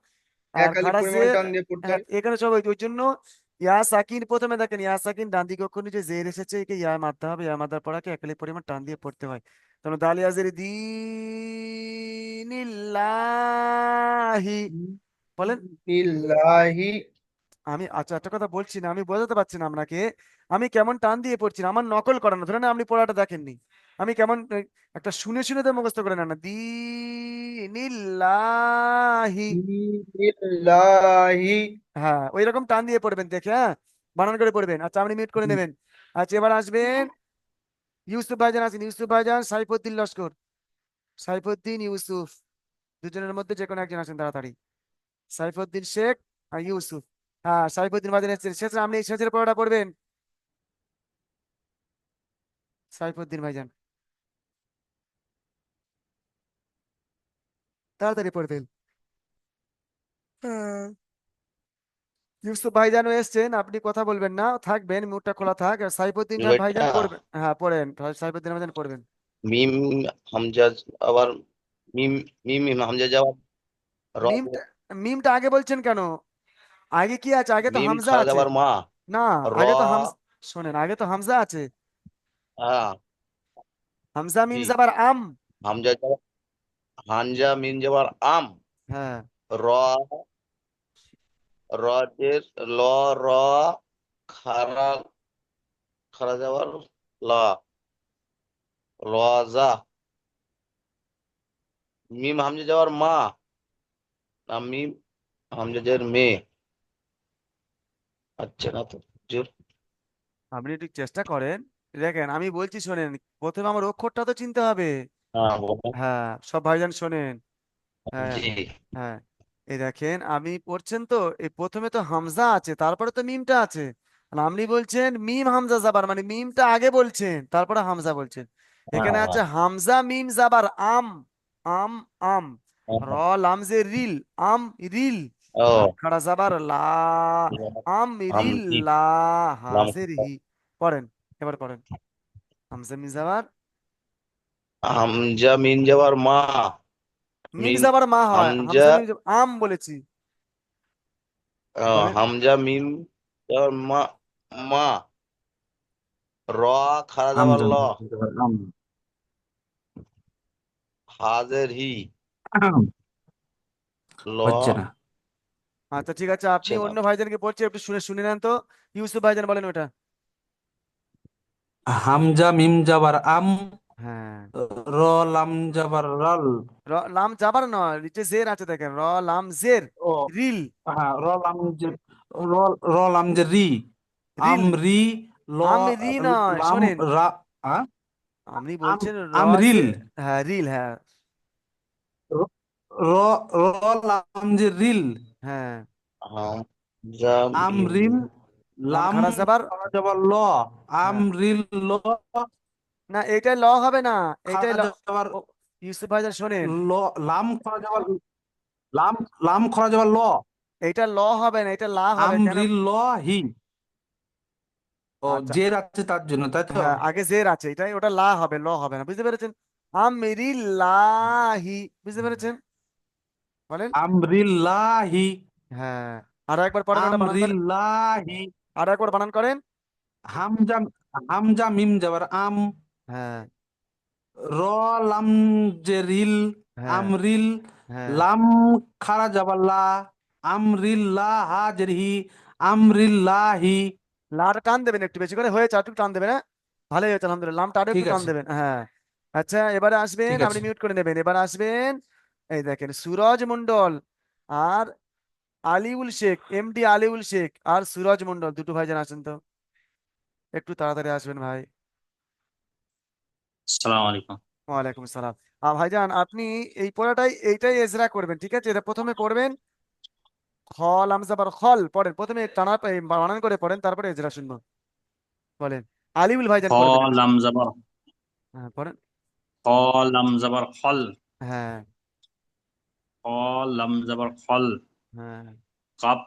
Speaker 2: একালিপ পরিমাণ
Speaker 1: খাড়াসের,
Speaker 2: টান দিয়ে পড়তে
Speaker 1: হ্যাঁ,
Speaker 2: হয়।
Speaker 1: এখানে সব ওই জন্য ইয়া সাকিন, প্রথমে দেখেন ইয়া সাকিন ডান দিকে অক্ষর নিচে জের এসেছে, একে ইয়া মারতে হবে, ইয়া মাদ্দার পড়াকে একালি পরিমাণ টান দিয়ে পড়তে হয়। তখন দালিয়াজের দিনিল্লাহি। বলেন।
Speaker 2: ইল্লাহি।
Speaker 1: আমি, আচ্ছা, একটা কথা বলছি না, আমি বোঝাতে পারছি না আপনাকে। আমি কেমন টান দিয়ে পড়ছি না, আমার নকল করানো, ধরে না আপনি পড়াটা দেখেননি। আমি কেমন একটা শুনে শুনে তো মুখস্থ করে নেন না, দিনিল্লাহি।
Speaker 2: ইল্লাহি।
Speaker 1: হ্যাঁ, ওই রকম টান দিয়ে পড়বেন দেখে, হ্যাঁ, বানান করে পড়বেন। আচ্ছা, আপনি মিউট করে নেবেন। আচ্ছা, এবার আসবেন ইউসুফ ভাইজান, আছেন ইউসুফ ভাইজান, সাইফুদ্দিন লস্কর। সাইফুদ্দিন ইউসুফ, দুজনের মধ্যে যে কোনো একজন আছেন তাড়াতাড়ি। সাইফুদ্দিন শেখ আর ইউসুফ। হ্যাঁ, সাইফুদ্দিন ভাইজান এসেছেন, শেষে আপনি শেষের পড়াটা পড়বেন। সাইফুদ্দিন ভাইজান, তাড়াতাড়ি পড়বেন। হ্যাঁ, ইউসুফ ভাইজানও এসছেন, আপনি কথা বলবেন না, থাকবেন, মুখটা খোলা থাক। আর সাইফুদ্দিন খান
Speaker 6: বেটা,
Speaker 1: ভাইজান পড়বেন, হ্যাঁ পড়েন, সাইফুদ্দিন ভাইজান পড়বেন।
Speaker 6: মিম হামজা আবার মিম, মিম হামজা যাওয়ার র।
Speaker 1: মিমটা, মিমটা আগে বলছেন কেন? আগে কি আছে? আগে তো
Speaker 6: মিম
Speaker 1: হামজা
Speaker 6: খাড়া
Speaker 1: আছে।
Speaker 6: যাবার মা।
Speaker 1: না,
Speaker 6: র।
Speaker 1: আগে তো হামজা। শোনেন, আগে তো হামজা আছে।
Speaker 6: হ্যাঁ,
Speaker 1: হামজা মিম
Speaker 6: জি।
Speaker 1: জাবার আম।
Speaker 6: হামজা যাওয়ার, হামজা মিম যাবার আম।
Speaker 1: হ্যাঁ,
Speaker 6: র। রজের ল। র খাড়া, খাড়া যাওয়ার ল। রজা। মিম হামজা যাওয়ার মা, না মিম হামজা যাওয়ার মেয়ে। আচ্ছা না তো হুজুর।
Speaker 1: আপনি একটু চেষ্টা করেন। দেখেন, আমি বলছি শোনেন, প্রথমে আমার অক্ষরটা তো চিনতে হবে।
Speaker 6: হ্যাঁ বলো।
Speaker 1: হ্যাঁ, সব ভাইজান শোনেন। হ্যাঁ,
Speaker 6: জি।
Speaker 1: হ্যাঁ, এই দেখেন, আপনি পড়ছেন তো, এই প্রথমে তো হামজা আছে, তারপরে তো মিমটা আছে। আর আপনি বলছেন মিম হামজা জাবার, মানে মিমটা আগে বলছেন, তারপরে হামজা বলছেন।
Speaker 6: হ্যাঁ
Speaker 1: এখানে আছে
Speaker 6: হ্যাঁ।
Speaker 1: হামজা মিম জাবার আম। আম, আম। র
Speaker 6: হ্যাঁ।
Speaker 1: লামজে রিল, আম রিল। লাম
Speaker 6: ও।
Speaker 1: খাড়া জাবার লা। আম
Speaker 6: আম
Speaker 1: রিল
Speaker 6: জি।
Speaker 1: লা।
Speaker 6: লাম
Speaker 1: হাজের হি। পড়েন, এবার পড়েন। হামজা মিম জাবার
Speaker 6: হামজা মিম যাবার মা,
Speaker 1: মিম
Speaker 6: মিম
Speaker 1: জাবার মা হয়,
Speaker 6: হামজা
Speaker 1: হামজা মিম আম বলেছি। বলেন।
Speaker 6: হামজা মিম যাবার মা, মা র খারা যাবার ল,
Speaker 3: আম
Speaker 6: হাজের হি, ল
Speaker 3: হচ্ছে না।
Speaker 1: আচ্ছা ঠিক আছে, আপনি
Speaker 6: হচ্ছে না।
Speaker 1: অন্য ভাইজানকে পড়ছে, একটু শুনে শুনে নেন তো। ইউসুফ ভাইজান বলেন ওটা।
Speaker 7: হামজা মিম জাবার আম,
Speaker 1: হ্যাঁ।
Speaker 7: র লাম জাবার রাল।
Speaker 1: লাম জাবার নয়, নিচে জের আছে দেখেন, লাম জের,
Speaker 7: ও
Speaker 1: রিল।
Speaker 7: হ্যাঁ, র লাম যে র র লাম যে রি, আম
Speaker 1: রিল।
Speaker 7: রি, ল
Speaker 1: আমি রি নয়,
Speaker 7: লাম
Speaker 1: শোনেন,
Speaker 7: রা, আ?
Speaker 1: আপনি
Speaker 7: আম
Speaker 1: বলছেন
Speaker 7: আম রিল,
Speaker 1: জের। হ্যাঁ রিল, হ্যাঁ।
Speaker 7: র র লাম যে রিল,
Speaker 1: হ্যাঁ।
Speaker 6: হামজা
Speaker 7: আম
Speaker 6: মিম
Speaker 7: রিল,
Speaker 1: লাম
Speaker 7: লাম
Speaker 1: খাড়া জাবার।
Speaker 7: খারা যাবার ল, আম
Speaker 1: হ্যাঁ।
Speaker 7: রিল ল,
Speaker 1: না এইটাই ল হবে না, এইটাই
Speaker 7: খারা
Speaker 1: ল।
Speaker 7: যাবার
Speaker 1: ও, ইউসুফ ভাইজান শোনেন,
Speaker 7: ল, লাম খারা যাবার লাম, লাম খারা যাবার ল,
Speaker 1: এইটা ল হবে না, এটা লা হবে
Speaker 7: আম
Speaker 1: কেন?
Speaker 7: রিল ল হি। ও
Speaker 1: আচ্ছা।
Speaker 7: জের আছে তার জন্য, তাই তো?
Speaker 1: হ্যাঁ আগে জের আছে, এটাই, ওটা লা হবে, ল হবে না, বুঝতে পেরেছেন? আমরিল্লাহি, বুঝতে পেরেছেন? বলেন।
Speaker 7: আমরিল্লাহি,
Speaker 1: হ্যাঁ। আরো একবার পড়েন, ওটা বানান করেন।
Speaker 7: আমরিল্লাহি।
Speaker 1: আরো একবার বানান করেন।
Speaker 7: হামজা, হামজা মিম যাবার আম,
Speaker 1: হ্যাঁ।
Speaker 7: র লাম যে রিল,
Speaker 1: হ্যাঁ।
Speaker 7: আমরিল,
Speaker 1: হ্যাঁ।
Speaker 7: লাম খারা যাবার লা, আমরিল্লাহ হাজরিহি, আমরিল্লাহি।
Speaker 1: লাটা টান দেবেন একটু বেশি করে, হয়েছে, আর একটু টান দেবেন, হ্যাঁ। ভালোই হয়েছে আলহামদুলিল্লাহ, লামটা আরো
Speaker 7: ঠিক
Speaker 1: একটু টান
Speaker 7: আছে,
Speaker 1: দেবেন, হ্যাঁ। আচ্ছা এবারে আসবেন,
Speaker 7: ঠিক
Speaker 1: আপনি
Speaker 7: আছে।
Speaker 1: মিউট করে নেবেন, এবার আসবেন। এই দেখেন সুরজ মন্ডল আর আলিউল শেখ, এমডি আলিউল শেখ আর সুরজ মন্ডল, দুটো ভাইজান আছেন তো, একটু তাড়াতাড়ি আসবেন ভাই।
Speaker 8: আসসালামু আলাইকুম।
Speaker 1: ওয়ালাইকুম আসসালাম। ভাইজান আপনি এই পড়াটাই, এইটাই এজরা করবেন, ঠিক আছে? এটা প্রথমে পড়বেন, খল আমজাবার খল পড়েন, প্রথমে টানা বানান করে পড়েন, তারপরে এজরা শুনবো। বলেন। আলিউল
Speaker 8: খ
Speaker 1: ভাইজান পড়বেন এটা।
Speaker 8: লাম জাবার,
Speaker 1: হ্যাঁ পড়েন।
Speaker 8: খ লাম জাবার খল,
Speaker 1: হ্যাঁ।
Speaker 8: খ লাম জাবার খল,
Speaker 1: হ্যাঁ।
Speaker 8: কাপ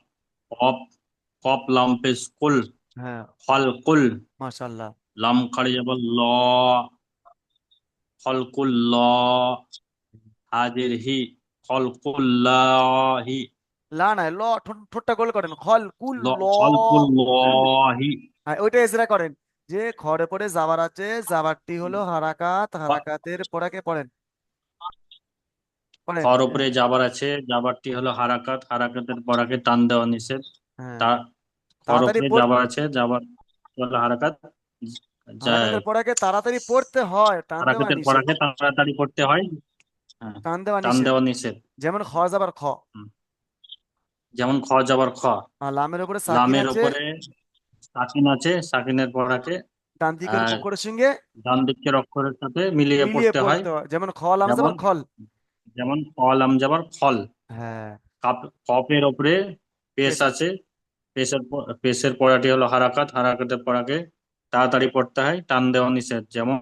Speaker 8: কপ, কপ লাম পেশ কুল,
Speaker 1: হ্যাঁ।
Speaker 8: খল কুল,
Speaker 1: মাশাআল্লাহ।
Speaker 8: লাম খাড়ি যাবার ল, খল কুল ল, হাজির হি, খল কুল্লাহি,
Speaker 1: লা নাই, ল, ঠোঁটটা গোল করেন, খল কুল
Speaker 8: ল
Speaker 1: ল।
Speaker 8: খল কুল্লাহি।
Speaker 1: হ্যাঁ ওইটা এজরা করেন, যে খড়ে পড়ে জাবার আছে, জাবারটি হলো হারাকাত, হারাকাতের পড়াকে পড়েন। পড়েন।
Speaker 8: খর উপরে জাবার আছে, জাবারটি হলো হারাকাত, হারাকাতের পরাকে টান দেওয়া নিষেধ।
Speaker 1: হ্যাঁ।
Speaker 8: তা খর
Speaker 1: তাড়াতাড়ি
Speaker 8: উপরে জাবার আছে, জাবার হলো হারাকাত,
Speaker 1: হারাকাতের পড়াকে তাড়াতাড়ি পড়তে হয়, টান দেওয়া
Speaker 8: হারাকাতের
Speaker 1: নিষেধ।
Speaker 8: পরাকে তাড়াতাড়ি করতে হয়। হ্যাঁ,
Speaker 1: টান দেওয়া
Speaker 8: টান
Speaker 1: নিষেধ।
Speaker 8: দেওয়া নিষেধ।
Speaker 1: যেমন খ যাবার খ।
Speaker 8: হুম, যেমন খ যাবার খ,
Speaker 1: আর লামের উপরে সাকিন
Speaker 8: লামের
Speaker 1: আছে,
Speaker 8: উপরে সাকিন আছে, সাকিনের পরাকে
Speaker 1: ডান দিকের
Speaker 8: আহ
Speaker 1: অক্ষরের সঙ্গে
Speaker 8: ডান দিকের অক্ষরের সাথে মিলিয়ে
Speaker 1: মিলিয়ে
Speaker 8: পড়তে হয়।
Speaker 1: পড়তে হয়, যেমন খ লাম
Speaker 8: যেমন,
Speaker 1: যাবার খল।
Speaker 8: যেমন খ লাম যাবার খল।
Speaker 1: হ্যাঁ।
Speaker 8: কাপ কপের উপরে পেশ
Speaker 1: পেশ আছে।
Speaker 8: আছে, পেশের পড়াটি হলো হারাকাত, হারাকাতের পড়াকে তাড়াতাড়ি পড়তে হয়, টান দেওয়া নিষেধ। যেমন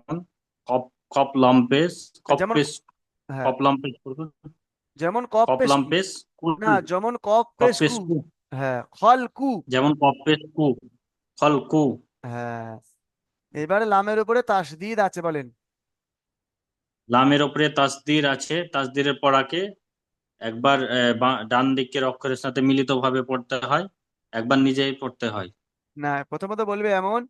Speaker 8: কপ, কপ লম পেশ, কপ
Speaker 1: যেমন।
Speaker 8: পেশ,
Speaker 1: হ্যাঁ।
Speaker 8: কপ লম পেশ,
Speaker 1: যেমন কপ
Speaker 8: কপ
Speaker 1: পেশ
Speaker 8: লম
Speaker 1: কু।
Speaker 8: পেশ কুল,
Speaker 1: না, যেমন কপ
Speaker 8: কপ
Speaker 1: পেশ
Speaker 8: পেশ
Speaker 1: কু।
Speaker 8: কু,
Speaker 1: হ্যাঁ খল কু।
Speaker 8: যেমন কপ পেশ কু, ফল কু।
Speaker 1: হ্যাঁ। এবারে লামের উপরে তাসদিদ আছে, বলেন।
Speaker 8: লামের উপরে তাসদির আছে, তাসদিরের পড়াকে একবার ডান দিকের অক্ষরের সাথে মিলিতভাবে পড়তে হয়, একবার নিজেই পড়তে হয়।
Speaker 1: না, প্রথমত বলবে এমন,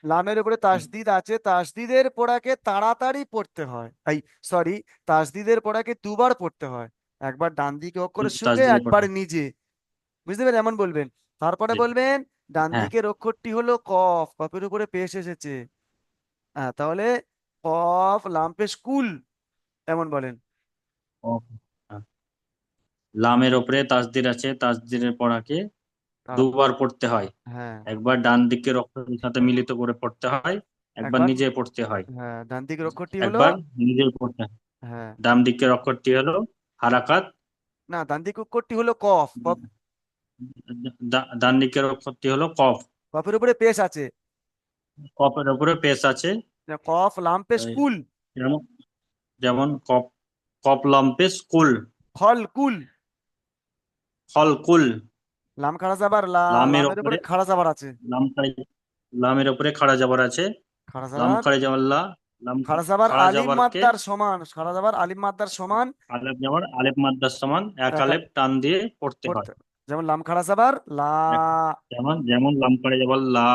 Speaker 1: লামের উপরে তাসদিদ আছে, তাসদিদের পড়াকে তাড়াতাড়ি পড়তে হয়, এই সরি, তাসদিদের পড়াকে দুবার পড়তে হয়, একবার ডান দিকে অক্ষরের সঙ্গে,
Speaker 8: তাসদিরের
Speaker 1: একবার
Speaker 8: পড়া,
Speaker 1: নিজে, বুঝতে পেরেন? এমন বলবেন। তারপরে
Speaker 8: জি।
Speaker 1: বলবেন, ডান
Speaker 8: হ্যাঁ।
Speaker 1: দিকের অক্ষরটি হলো কফ, কফের উপরে পেশ এসেছে। হ্যাঁ তাহলে কফ লাম পেশ কুল, এমন বলেন।
Speaker 8: ও, হ্যাঁ। লামের উপরে তাসদির আছে, তাসদিরের পড়াকে
Speaker 1: তারা-
Speaker 8: দুবার পড়তে হয়,
Speaker 1: হ্যাঁ।
Speaker 8: একবার ডান দিকের অক্ষরের সাথে মিলিত করে পড়তে হয়, একবার
Speaker 1: একবার।
Speaker 8: নিজে পড়তে হয়।
Speaker 1: হ্যাঁ ডান দিকের অক্ষরটি হলো।
Speaker 8: একবার নিজে পড়তে হয়।
Speaker 1: হ্যাঁ।
Speaker 8: ডান দিকের অক্ষরটি হলো হারাকাত,
Speaker 1: না, ডান দিকের অক্ষরটি হলো কফ, কফ।
Speaker 8: ডান দিকের অক্ষরটি হলো কফ,
Speaker 1: কফের উপরে পেশ আছে।
Speaker 8: কফের উপরে পেশ আছে।
Speaker 1: কফ লাম পেশ
Speaker 8: এই
Speaker 1: কুল।
Speaker 8: যেমন, যেমন কপ, কপ লম্পে স্কুল,
Speaker 1: খল কুল।
Speaker 8: ফল কুল।
Speaker 1: লাম খাড়া যাবার লা,
Speaker 8: লামের
Speaker 1: লামের উপরে
Speaker 8: উপরে
Speaker 1: খাড়া যাবার আছে।
Speaker 8: লাম খাড়ি, লামের উপরে খাড়া যাবার আছে,
Speaker 1: খাড়া
Speaker 8: লাম
Speaker 1: যাবার।
Speaker 8: খাড়ি যাবার লা, লাম
Speaker 1: খাড়া জাবার
Speaker 8: খাড়া
Speaker 1: আলিম
Speaker 8: জবরকে
Speaker 1: মাদ্দার সমান, খাড়া জাবার আলিম মাদ্দার সমান
Speaker 8: আলেফ জবর আলেফ মাদ্দার সমান এক
Speaker 1: এক
Speaker 8: আলেফ টান দিয়ে পড়তে হয়।
Speaker 1: পড়তে, যেমন লাম খাড়া জাবার লা।
Speaker 8: যেমন যেমন লাম খাড়া জবর লা,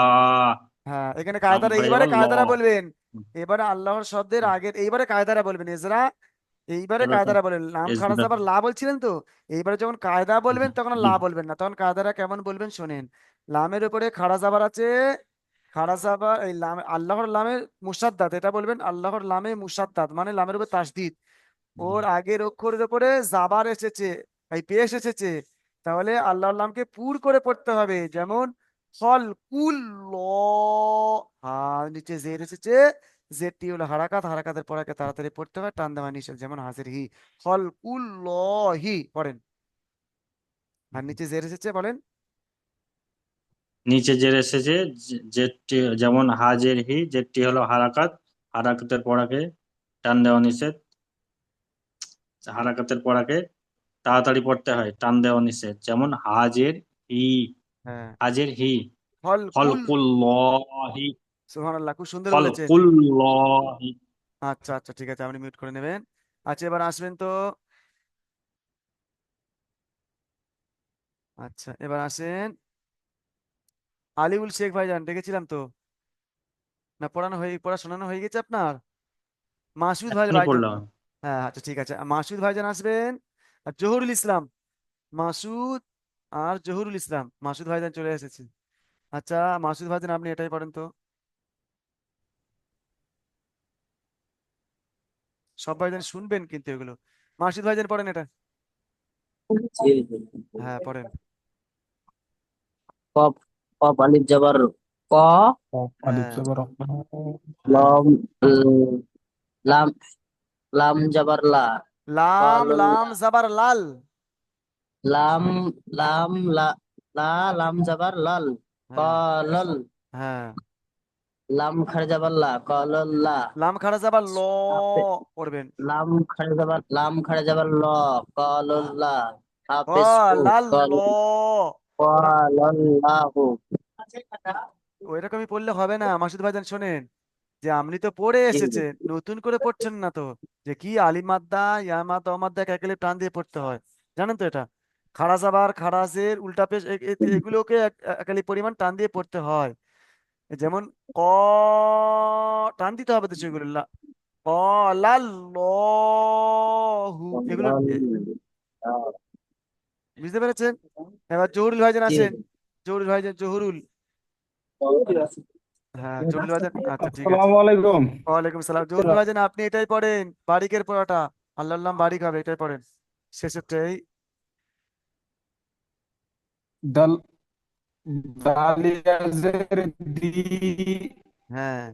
Speaker 1: হ্যাঁ, এখানে
Speaker 8: লাম
Speaker 1: কায়দারা,
Speaker 8: খাড়া
Speaker 1: এইবারে
Speaker 8: জবর ল।
Speaker 1: কায়দারা বলবেন।
Speaker 8: হুম,
Speaker 1: এবারে আল্লাহর শব্দের
Speaker 8: হুম।
Speaker 1: আগের, এইবারে কায়দারা বলবেন এজরা। এইবারে
Speaker 8: এবার
Speaker 1: কায়দারা বলবেন, নাম খারাজ
Speaker 8: এজরা
Speaker 1: আবার লা বলছিলেন তো। এইবারে যখন কায়দা
Speaker 8: জি
Speaker 1: বলবেন তখন
Speaker 8: জি
Speaker 1: লা বলবেন না, তখন কায়দারা কেমন বলবেন শোনেন। লামের উপরে খারাজ আবার আছে, খারাজ আবার এই লাম, আল্লাহর লামে মুসাদ্দাত, এটা বলবেন আল্লাহর লামে মুসাদ্দাত মানে লামের উপর তাসদিদ।
Speaker 8: জি।
Speaker 1: ওর আগের অক্ষরের উপরে জাবার এসেছে, এই পেশ এসেছে, তাহলে আল্লাহর নামকে পুর করে পড়তে হবে। যেমন ফল কুল ল, আর নিচে জের এসেছে, জেরটি হলো হারাকাত, হারাকাতের পড়াকে তাড়াতাড়ি পড়তে হয়, টান দেওয়া নিষেধ। যেমন হাজির হি, ফল কুল ল হি পড়েন। আর নিচে জের এসেছে বলেন।
Speaker 8: নিচে জের এসেছে, জেরটি যেমন হাজের হি, জেরটি হলো হারাকাত, হারাকাতের পড়াকে টান দেওয়া নিষেধ। হারাকাতের পড়াকে তাড়াতাড়ি পড়তে হয়, টান দেওয়া নিষেধ। যেমন হাজের হি,
Speaker 1: হ্যাঁ,
Speaker 8: হাজের হি,
Speaker 1: ফল কুল,
Speaker 8: খলকুল্লাহি,
Speaker 1: সুবহানাল্লাহ, খুব সুন্দর বলেছেন।
Speaker 8: খলকুল্লাহি।
Speaker 1: আচ্ছা আচ্ছা, ঠিক আছে, আপনি মিউট করে নেবেন। আচ্ছা, এবার আসবেন তো। আচ্ছা, এবার আসেন আলিউল শেখ ভাইজান, ডেকেছিলাম তো, না পড়ানো হয়ে, পড়া শোনানো হয়ে গেছে আপনার? মাসুদ ভাই
Speaker 8: এখনই
Speaker 1: ভাইজান,
Speaker 8: পড়লাম।
Speaker 1: হ্যাঁ আচ্ছা ঠিক আছে, মাসুদ ভাইজান আসবেন। আর জহুরুল ইসলাম, মাসুদ আর জহুরুল ইসলাম, মাসুদ ভাইজান চলে এসেছে। আচ্ছা, মাসুদ ভাইজান আপনি এটাই পড়েন তো। সব ভাইজান শুনবেন কিন্তু এগুলো। মাসুদ ভাইজান পড়েন এটা। হ্যাঁ পড়েন।
Speaker 4: কফ, কফ আলিফ জবর ক,
Speaker 2: কফ আলিফ
Speaker 1: হ্যাঁ
Speaker 2: জবর ক,
Speaker 1: হ্যাঁ।
Speaker 4: লম লাম, লাম জবর লা,
Speaker 1: লাম,
Speaker 4: কলুল
Speaker 1: লাম জাবার লাল।
Speaker 4: লাম, লাম লা, লা লাম জবর লাল,
Speaker 1: হ্যাঁ
Speaker 4: কলল
Speaker 1: হ্যাঁ।
Speaker 4: লাম খার জবর লা, কলল লা,
Speaker 1: লাম খাড়া জাবার ল
Speaker 4: হাফে
Speaker 1: পড়বেন।
Speaker 4: লাম খার জবর, লাম খার জবর ল, কলল লা,
Speaker 1: ক
Speaker 4: হাফেজ হু,
Speaker 1: লাল ল,
Speaker 4: কল,
Speaker 1: ওরক-
Speaker 4: কলল্লাহু।
Speaker 1: ওইরকমই পড়লে হবে না মাসুদ ভাইজান, শোনেন, যে আপনি তো পড়ে
Speaker 4: জি জি।
Speaker 1: এসেছেন, নতুন করে পড়ছেন না তো। যে কি আলিফ মাদ্দা, ইয়া মাদ্দা, অমাদ্দা একেলে টান দিয়ে পড়তে হয়, জানেন তো এটা। খাড়া জাবার, খাড়াজের উল্টা পেশ, এগুলোকে একালি পরিমাণ টান দিয়ে পড়তে হয়। যেমন ক, টান দিতে হবে তো সেগুলো, ক লাল ল হু, এগুলো বুঝতে পেরেছেন? এবার জহুরুল ভাইজান
Speaker 4: জি
Speaker 1: আসেন,
Speaker 4: জি।
Speaker 1: জহুরুল ভাইজান, জহুরুল, হ্যাঁ জহুরুল ভাইজান, আচ্ছা ঠিক আছে।
Speaker 2: আসসালামু আলাইকুম।
Speaker 1: ওয়ালাইকুম সালাম, জহুরুল ভাইজান আপনি এটাই পড়েন, বারিকের পড়াটা, আল্লাহ আল্লাহ বারিক হবে, এটাই পড়েন শেষেরটাই।
Speaker 2: দাল, দালিয়া জের দি,
Speaker 1: হ্যাঁ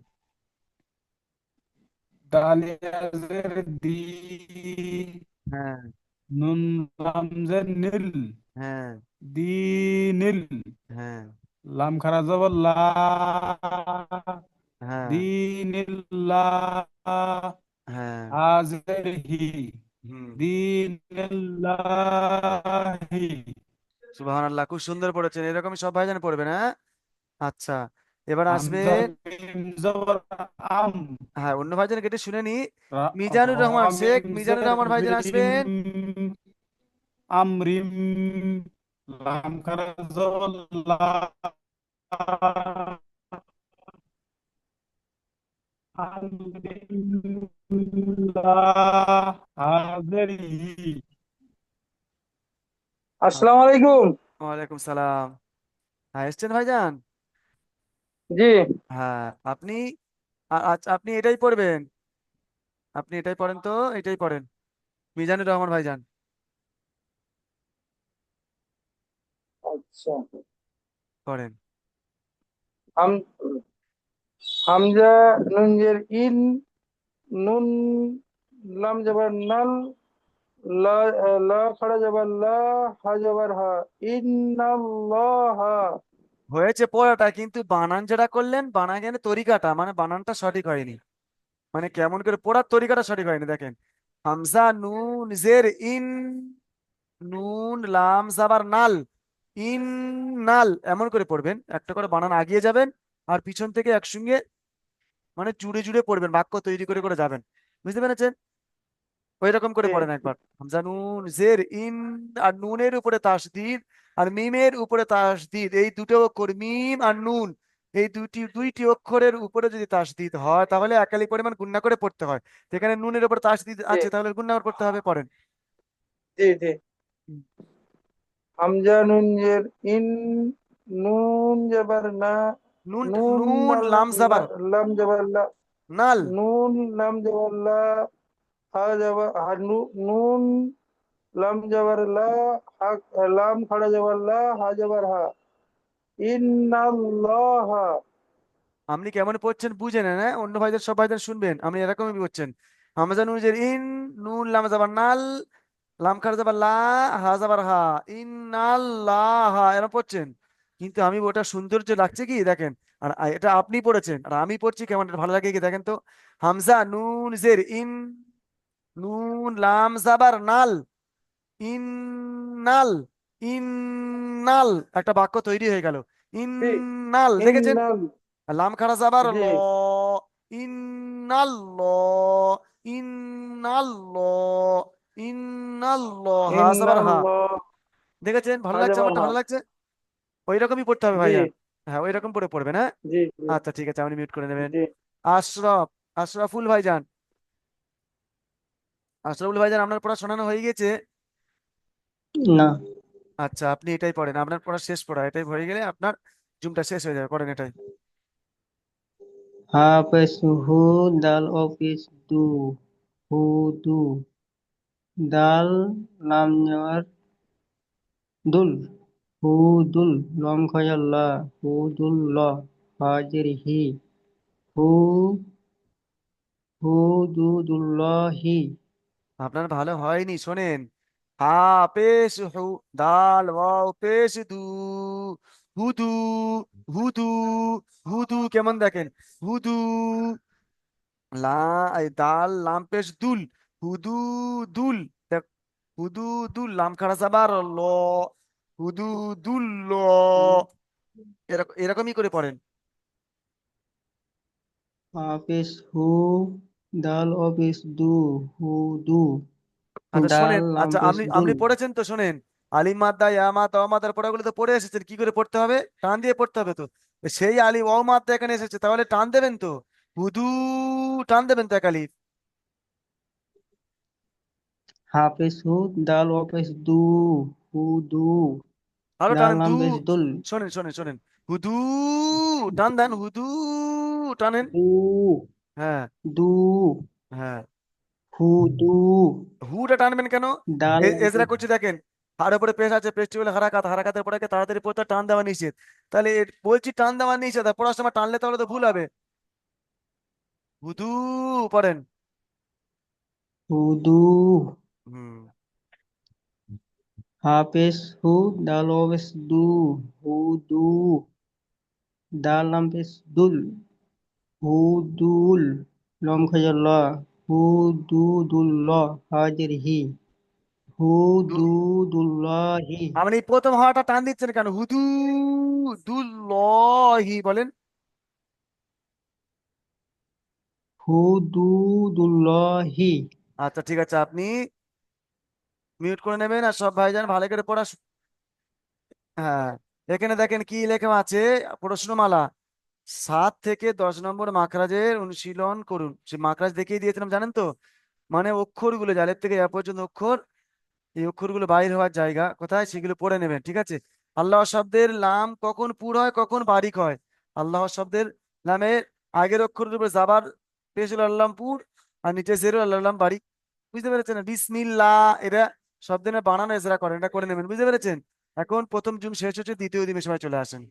Speaker 2: দালিয়া জের দি,
Speaker 1: হ্যাঁ
Speaker 2: নুন লাম জের নীল,
Speaker 1: হ্যাঁ
Speaker 2: দিনিল,
Speaker 1: হ্যাঁ
Speaker 2: লাম খারা জবর লা,
Speaker 1: হ্যাঁ
Speaker 2: দিনিল্লাহ,
Speaker 1: হ্যাঁ।
Speaker 2: হাজের হি,
Speaker 1: হুম,
Speaker 2: দিনিল্লাহি,
Speaker 1: সুবহানাল্লাহ, খুব সুন্দর পড়েছেন, এরকমই সব ভাইজান পড়বেন, হ্যাঁ। আচ্ছা, এবার
Speaker 2: হামজা
Speaker 1: আসবেন।
Speaker 2: মিম জবর আম,
Speaker 1: হ্যাঁ, অন্য ভাইজান কেটে শুনে নি।
Speaker 2: রা,
Speaker 1: মিজানুর
Speaker 2: র
Speaker 1: রহমান শেখ,
Speaker 2: মিম
Speaker 1: মিজানুর
Speaker 2: জের
Speaker 1: রহমান ভাইজান
Speaker 2: রিম,
Speaker 1: আসবেন।
Speaker 2: আমরিম, লাম খারা জবর লা, আমরিল্লাহ, হাজের হি।
Speaker 1: আ-
Speaker 2: আসসালামু আলাইকুম।
Speaker 1: ওয়ালাইকুম সালাম। হ্যাঁ এসছেন ভাইজান।
Speaker 2: জি।
Speaker 1: হ্যাঁ আপনি, আচ্ছা আপনি এটাই পড়বেন, আপনি এটাই পড়েন তো, এটাই পড়েন, মিজানুর রহমান ভাইজান
Speaker 2: আচ্ছা।
Speaker 1: পড়েন।
Speaker 2: হাম, হামজা নুন জের ইন, নুন লাম জবর নাল, লা, লা খাড়া জবর লা, হা জবর হা, ইন্নাল্লাহা।
Speaker 1: হয়েছে পড়াটা, কিন্তু বানান যেটা করলেন, বানানের তরিকাটা মানে বানানটা সঠিক হয়নি, মানে কেমন করে পড়ার তরিকাটা সঠিক হয়নি, দেখেন। হামজা নুন জের ইন, নুন লাম জাবার নাল, ইন নাল, এমন করে পড়বেন, একটা করে বানান আগিয়ে যাবেন, আর পিছন থেকে একসঙ্গে মানে জুড়ে জুড়ে পড়বেন, বাক্য তৈরি করে করে যাবেন। বুঝতে পেরেছেন? ওই রকম করে
Speaker 2: জি
Speaker 1: পড়েন একবার। হামজা নুন জের ইন, আর নুনের উপরে তাসদিদ, আর মিমের উপরে তাসদিদ, এই দুটো অক্ষর মিম আর নুন, এই দুইটি অক্ষরের উপরে যদি তাসদিদ হয় তাহলে একালি পরিমাণ গুণনা করে পড়তে হয়। যেখানে নুনের উপর তাসদিদ
Speaker 2: জি
Speaker 1: আছে তাহলে গুণনা করে পড়তে হবে, পড়েন।
Speaker 2: জি জি।
Speaker 1: হুম।
Speaker 2: হামজা নুন জের ইন, নুন জবর না,
Speaker 1: নুন,
Speaker 2: নুন
Speaker 1: নুন লাম জাবার
Speaker 2: লাম জবর লা,
Speaker 1: নাল,
Speaker 2: নুন লাম জবর লা, হা জবর হা, নুন লাম জবর লা, হা, লাম খাড়া জবর লা, হা জবর হা, ইন্নাল্লাহ।
Speaker 1: আপনি কেমন পড়ছেন বুঝে নেন, হ্যাঁ? অন্য ভাইদের সব ভাইদের শুনবেন আপনি এরকমই পড়ছেন। হামজা নুনের ইন, নুন লাম জাবার নাল, লাম খার জাবার লা, হা জাবার হা, ইন্নাল্লাহ, এরকম পড়ছেন। কিন্তু আমি ওটা সৌন্দর্য লাগছে কি দেখেন। আর এটা আপনি পড়েছেন আর আমি পড়ছি, কেমন এটা ভালো লাগে কি দেখেন তো। হামজা নুন জের ইন, নুন লাম জাবার নাল, ইন্নাল, ইন্নাল, একটা বাক্য তৈরি হয়ে গেল।
Speaker 2: জি
Speaker 1: ইন্নাল, দেখেছেন?
Speaker 2: ইন্নাল।
Speaker 1: লাম খাড়া যাবার ল,
Speaker 2: জি
Speaker 1: ইন্নাল্লাহ, ইন্নাল্লাহ, ইন্নাল্লাহ, হা যাবার হা,
Speaker 2: ইন্নাল্লাহ,
Speaker 1: দেখেছেন? ভালো
Speaker 2: হা
Speaker 1: লাগছে,
Speaker 2: জবর
Speaker 1: আমারটা
Speaker 2: হা।
Speaker 1: ভালো লাগছে। ওই রকমই পড়তে হবে
Speaker 2: জি
Speaker 1: ভাইজান। হ্যাঁ, ওই রকম করে পড়বেন, হ্যাঁ।
Speaker 2: জি জি
Speaker 1: আচ্ছা ঠিক আছে, আপনি মিউট করে নেবেন।
Speaker 2: জি।
Speaker 1: আশরাফ, আশরাফুল ভাইজান, আশরাফুল ভাইজান, আপনার পড়া শোনানো হয়ে গেছে?
Speaker 4: না।
Speaker 1: আচ্ছা, আপনি এটাই পড়েন, আপনার পড়া শেষ পড়া, এটাই হয়ে গেলে আপনার জুমটা শেষ হয়ে যাবে, পড়েন এটাই।
Speaker 4: হাফেজ হু, দাল অফিস দু, হু দু, দাল লাম জবর দুল, হু দুল, লম খয়াল লা, হু দুল ল, হাজির হি, হু হুদুদুল্লাহি।
Speaker 1: আপনার ভালো হয়নি, শোনেন। হা পেশ হু, দাল ওয়াও পেশ দু, হুদু, হুদু, হুদু, কেমন দেখেন? হুদু, লা, এই দাল লাম পেশ দুল, হুদু দুল, দেখ, হুদু দুল, লাম খাড়া যাবার ল, হুদু দুল ল, এরকম এরকমই করে পড়েন।
Speaker 4: হাফেজ হু, দাল অফিস দু, হু দু,
Speaker 1: আচ্ছা
Speaker 4: দাল
Speaker 1: শোনেন,
Speaker 4: লাম
Speaker 1: আচ্ছা
Speaker 4: পেশ
Speaker 1: আপনি
Speaker 4: দুল।
Speaker 1: আপনি পড়েছেন তো, শোনেন। আলিফ মাদ্দা ইয়া মাদ্দা ওয়া মাদ্দার পড়াগুলো তো পড়ে এসেছেন, কি করে পড়তে হবে? টান দিয়ে পড়তে হবে তো। সেই আলিফ ওয়া মাদ্দা এখানে এসেছে, তাহলে টান দেবেন তো। হুদু, টান দেবেন তো এক আলিফ।
Speaker 4: হাফেজ হু, দাল অফিস দু, হু দু,
Speaker 1: আরো
Speaker 4: দাল
Speaker 1: টানেন, দু,
Speaker 4: লাম পেশ দুল।
Speaker 1: শোনেন শোনেন শোনেন, হুদু, টান দেন, হুদু, টানেন।
Speaker 4: দু,
Speaker 1: হ্যাঁ,
Speaker 4: দু,
Speaker 1: হ্যাঁ,
Speaker 4: হু দু,
Speaker 1: হুটা টানবেন কেন?
Speaker 4: দাল লাম
Speaker 1: এজরা
Speaker 4: পেশ।
Speaker 1: করছি দেখেন, হার উপরে পেশ আছে, পেশটি বলে হারাকাত, হারাকাতের পরে তাড়াতাড়ি পড়তে টান দেওয়া নিষেধ। তাহলে বলছি টান দেওয়া নিষেধ, আর পড়ার সময় টানলে তাহলে তো ভুল হবে। হুদু, পড়েন।
Speaker 4: হুদু,
Speaker 1: হুম।
Speaker 4: হাফেজ হু, দাল অফিস দু, হু দু, দাল লাম পেশ দুল, হুদুল, লম খয়াল লা, হুদুদুল্লাহ, হাজির হি, হুদুদুল্লাহি।
Speaker 1: আপনি এই প্রথম হাওয়াটা টান দিচ্ছেন কেন? হুদু দুল্লাহি বলেন।
Speaker 4: হুদুদুল্লাহি।
Speaker 1: আচ্ছা ঠিক আছে, আপনি মিউট করে নেবেন আর সব ভাইজান ভালো করে পড়া হ্যাঁ, এখানে দেখেন কি লেখা আছে, প্রশ্নমালা, 7 থেকে 10 নম্বর মাখরাজের অনুশীলন করুন। সে মাখরাজ দেখিয়ে দিয়েছিলাম, জানেন তো? মানে অক্ষরগুলো, জালের থেকে এ পর্যন্ত অক্ষর, এই অক্ষরগুলো বাইর হওয়ার জায়গা কোথায় সেগুলো পড়ে নেবেন, ঠিক আছে? আল্লাহ শব্দের লাম কখন পুর হয়, কখন বারিক হয়? আল্লাহ শব্দের লামের আগের অক্ষরের উপর জাবার পেশ হলো আল্লামপুর, আর নিচে জেরো আল্লাহ বারিক। বুঝতে পেরেছেন? বিসমিল্লাহ, এটা শব্দের বানানো এজরা করেন, এটা করে নেবেন, বুঝতে পেরেছেন? এখন প্রথম জুম শেষ হচ্ছে, দ্বিতীয় দিনে সবাই চলে আসেন।